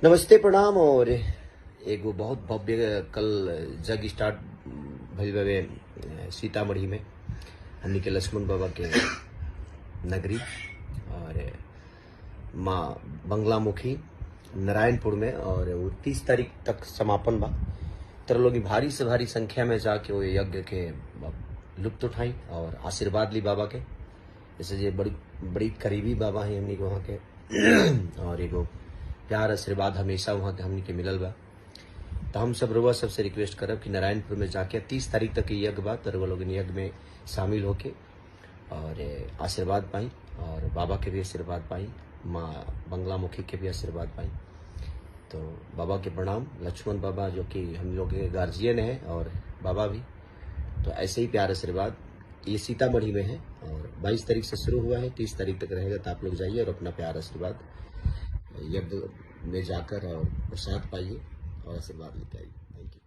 नमस्ते प्रणाम। और एगो बहुत भव्य कल जग स्टार्ट भइल बावे सीतामढ़ी में हमनी के लक्ष्मण बाबा के नगरी और माँ बंगलामुखी नारायणपुर में। और वो 30 तारीख तक समापन बा। तर लोग भारी से भारी संख्या में जाके वो यज्ञ के लुत्फ उठाई और आशीर्वाद ली बाबा के। जैसे ये बड़ी बड़ी करीबी बाबा है हमनी के वहाँ के और एगो प्यार आशीर्वाद हमेशा वहाँ के हमनी के मिलल बा। तो हम सब रउआ सबसे रिक्वेस्ट करब कि नारायणपुर में जाके 30 तारीख तक ये यज्ञ बा। तो रउआ लोग यज्ञ में शामिल होके और आशीर्वाद पाई और बाबा के भी आशीर्वाद पाई, माँ बंगलामुखी के भी आशीर्वाद पाई। तो बाबा के प्रणाम। लक्ष्मण बाबा जो कि हम लोग के गार्जियन है और बाबा भी, तो ऐसे ही प्यार आशीर्वाद ये सीतामढ़ी में है और 22 तारीख से शुरू हुआ है, 30 तारीख तक रहेगा। तो आप लोग जाइए और अपना प्यार आशीर्वाद यज्ञ में जाकर और प्रसाद पाइए और आशीर्वाद लेते आइए। Thank you.